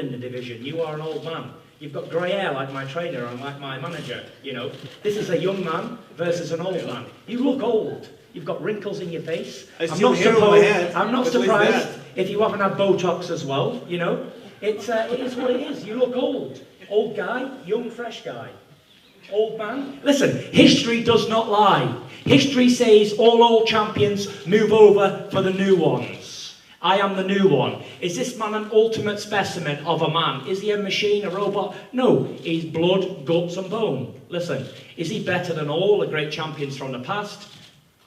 in the division. You are an old man. You've got grey hair like my trainer and like my manager, you know. This is a young man versus an old man. You look old. You've got wrinkles in your face. I'm not surprised if you haven't had Botox as well, you know. It is what it is. You look old. Old guy, young, fresh guy. Old man. Listen, history does not lie. History says all old champions move over for the new ones. I am the new one. Is this man an ultimate specimen of a man? Is he a machine, a robot? No, he's blood, guts and bone. Listen, is he better than all the great champions from the past?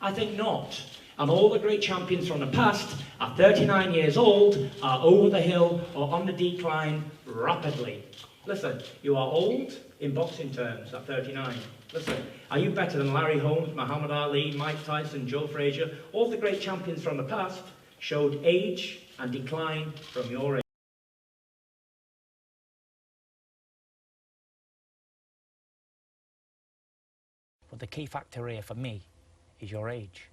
I think not. And all the great champions from the past are 39 years old, are over the hill or on the decline rapidly. Listen, you are old in boxing terms at 39. Listen, are you better than Larry Holmes, Muhammad Ali, Mike Tyson, Joe Frazier? All the great champions from the past showed age and decline from your age. But the key factor here for me is your age.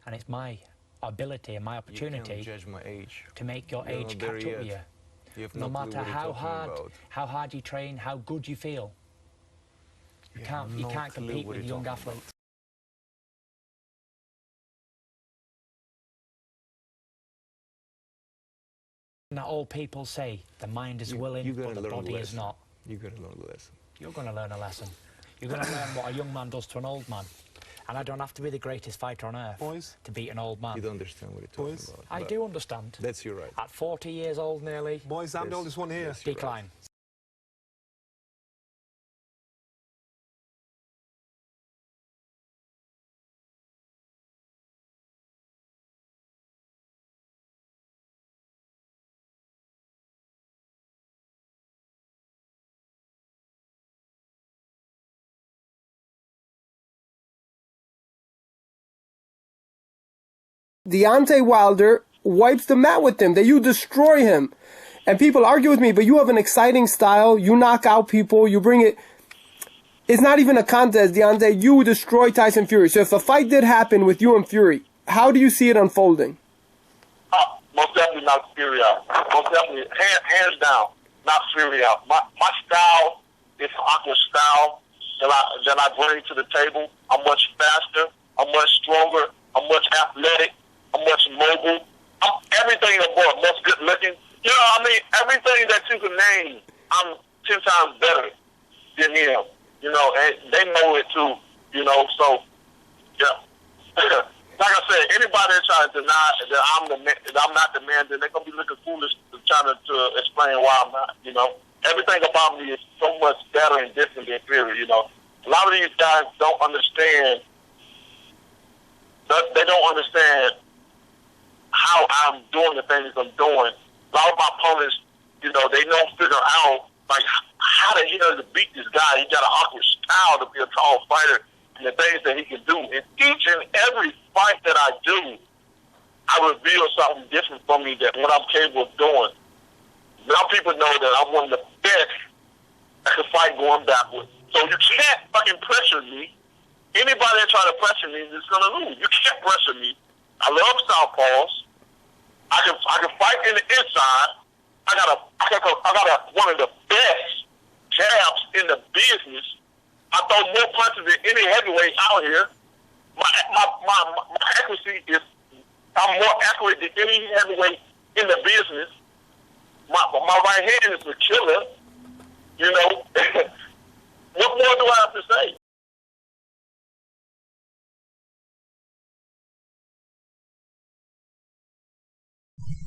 And it's my ability and my opportunity you can't judge my age. To make your age catch up with you. No matter how hard you train, how good you feel. You can't compete with young athletes. That all people say, the mind is willing, but the body is not. You're going to learn a lesson. You're going to learn a lesson. You're going to learn what a young man does to an old man. And I don't have to be the greatest fighter on earth to beat an old man. You don't understand what you're talking about. I do understand. That's your right. At 40 years old nearly. Boys, I'm the oldest one here. Decline. Right. Deontay Wilder wipes the mat with him, that you destroy him. And people argue with me, but you have an exciting style. You knock out people. You bring it. It's not even a contest, Deontay. You destroy Tyson Fury. So if a fight did happen with you and Fury, how do you see it unfolding? Most definitely knock Fury out. Most definitely, hands down, knock Fury out. My style is awkward style that I bring to the table. I'm much faster. I'm much stronger. I'm much athletic. I'm much mobile. I'm everything above, much good looking. You know what I mean? Everything that you can name, I'm 10 times better than him. You know, and they know it too. You know, so yeah. Like I said, anybody that tries to deny that I'm not the man, then they're gonna be looking foolish trying to explain why I'm not. You know, everything about me is so much better and different than Fury. You know, a lot of these guys don't understand. They don't understand how I'm doing the things I'm doing. A lot of my opponents, you know, they don't figure out, like, how the hell to beat this guy. He got an awkward style to be a tall fighter and the things that he can do. In each and every fight that I do, I reveal something different from me that what I'm capable of doing. Now people know that I'm one of the best that can fight going backwards. So you can't fucking pressure me. Anybody that try to pressure me is going to lose. You can't pressure me. I love southpaws. I can fight in the inside. I got one of the best jabs in the business. I throw more punches than any heavyweight out here. My accuracy is, I'm more accurate than any heavyweight in the business. My right hand is a killer. You know, what more do I have to say?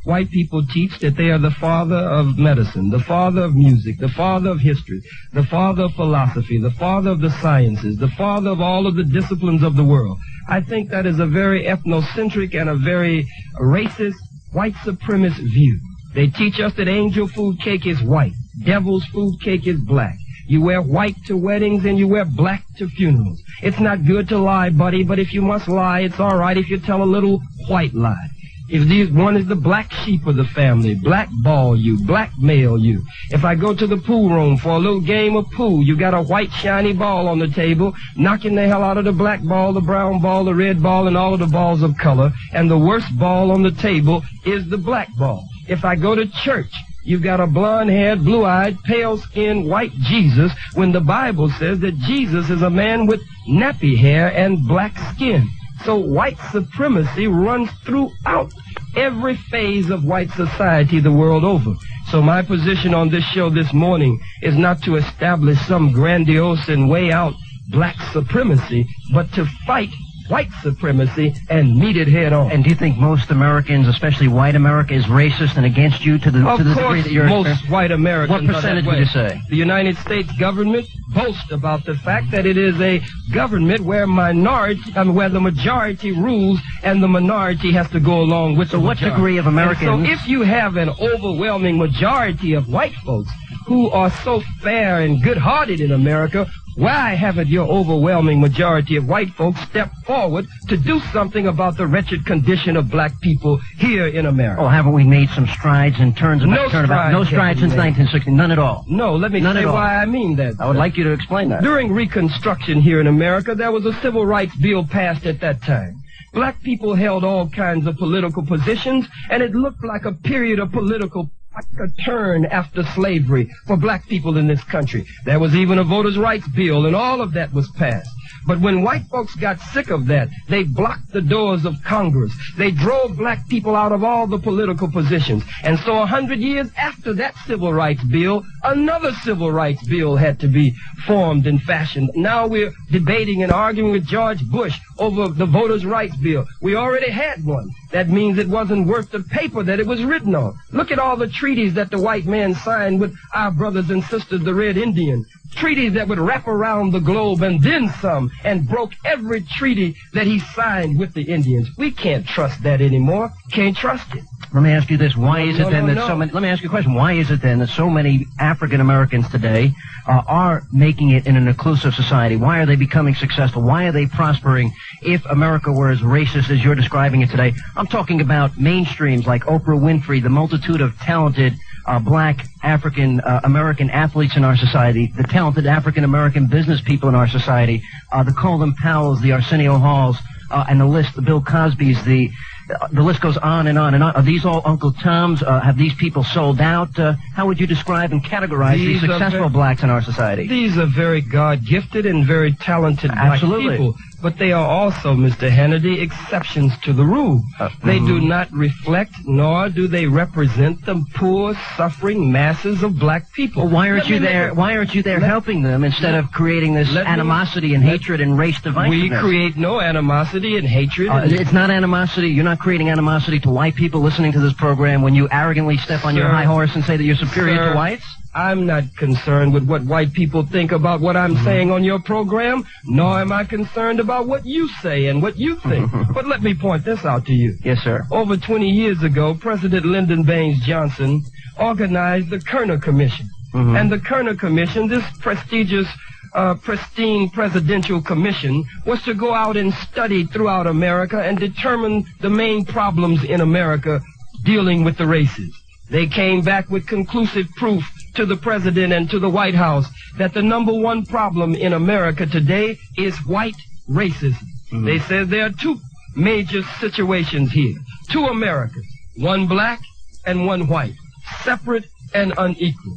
White people teach that they are the father of medicine, the father of music, the father of history, the father of philosophy, the father of the sciences, the father of all of the disciplines of the world. I think that is a very ethnocentric and a very racist, white supremacist view. They teach us that angel food cake is white, devil's food cake is black. You wear white to weddings and you wear black to funerals. It's not good to lie, buddy, but if you must lie, it's all right if you tell a little white lie. If one is the black sheep of the family, blackball you, blackmail you. If I go to the pool room for a little game of pool, you got a white shiny ball on the table, knocking the hell out of the black ball, the brown ball, the red ball, and all of the balls of color. And the worst ball on the table is the black ball. If I go to church You've got a blonde-haired, blue-eyed, pale-skinned, white Jesus when the Bible says that Jesus is a man with nappy hair and black skin. So white supremacy runs throughout every phase of white society the world over. So my position on this show this morning is not to establish some grandiose and way out black supremacy, but to fight white supremacy and meet it head on. And do you think most Americans, especially white America, is racist and against you to the degree that you're... Of course, most white Americans. What percentage would you say? The United States government boasts about the fact that it is a government where where the majority rules and the minority has to go along with the majority. So what degree of Americans... And so if you have an overwhelming majority of white folks who are so fair and good-hearted in America, why haven't your overwhelming majority of white folks stepped forward to do something about the wretched condition of black people here in America? Oh, haven't we made some strides in terms of... No strides since 1960, none at all. No, let me say why I mean that. I would like you to explain that. During Reconstruction here in America, there was a civil rights bill passed at that time. Black people held all kinds of political positions, and it looked like a period of like a turn after slavery for black people in this country. There was even a voters' rights bill, and all of that was passed. But when white folks got sick of that, they blocked the doors of Congress. They drove black people out of all the political positions. And so 100 years after that civil rights bill, another civil rights bill had to be formed and fashioned. Now we're debating and arguing with George Bush over the voters' rights bill. We already had one. That means it wasn't worth the paper that it was written on. Look at all the treaties that the white man signed with our brothers and sisters, the Red Indian. Treaties that would wrap around the globe and then some, and broke every treaty that he signed with the Indians. We can't trust that anymore. Can't trust it. Let me ask you this. Why is it then that so many... Let me ask you a question. Why is it then that so many African Americans today are making it in an inclusive society? Why are they becoming successful? Why are they prospering if America were as racist as you're describing it today? I'm talking about mainstreams like Oprah Winfrey, the multitude of talented black African American athletes in our society, the talented African American business people in our society, the Colin Powells, the Arsenio Halls, and the list, the Bill Cosbys, the list goes on and on and on. Are these all Uncle Toms? Have these people sold out? How would you describe and categorize these successful blacks in our society? These are very God-gifted and very talented black people. But they are also, Mr. Hannity, exceptions to the rule. They do not reflect, nor do they represent the poor, suffering masses of black people. Well, why aren't you there? Why aren't you there helping them instead of creating this animosity and hatred and race divisiveness? We create no animosity and hatred. It's not animosity. You're not creating animosity to white people listening to this program when you arrogantly step on your high horse and say that you're superior to whites? I'm not concerned with what white people think about what I'm saying on your program, nor am I concerned about what you say and what you think. But let me point this out to you. Yes, sir. Over 20 years ago, President Lyndon Baines Johnson organized the Kerner Commission. And the Kerner Commission, this prestigious pristine presidential commission, was to go out and study throughout America and determine the main problems in America dealing with the races. They came back with conclusive proof to the president and to the White House that the number one problem in America today is white racism. They said there are two major situations here. Two Americas, one black and one white, separate and unequal.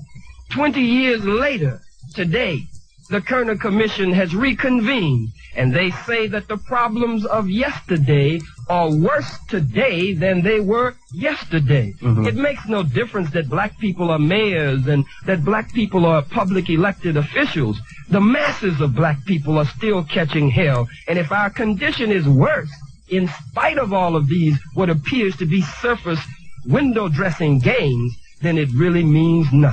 20 years later, today, the Kerner Commission has reconvened, and they say that the problems of yesterday are worse today than they were yesterday. It makes no difference that black people are mayors and that black people are public elected officials. The masses of black people are still catching hell, and if our condition is worse, in spite of all of these, what appears to be surface window dressing gains, then it really means nothing.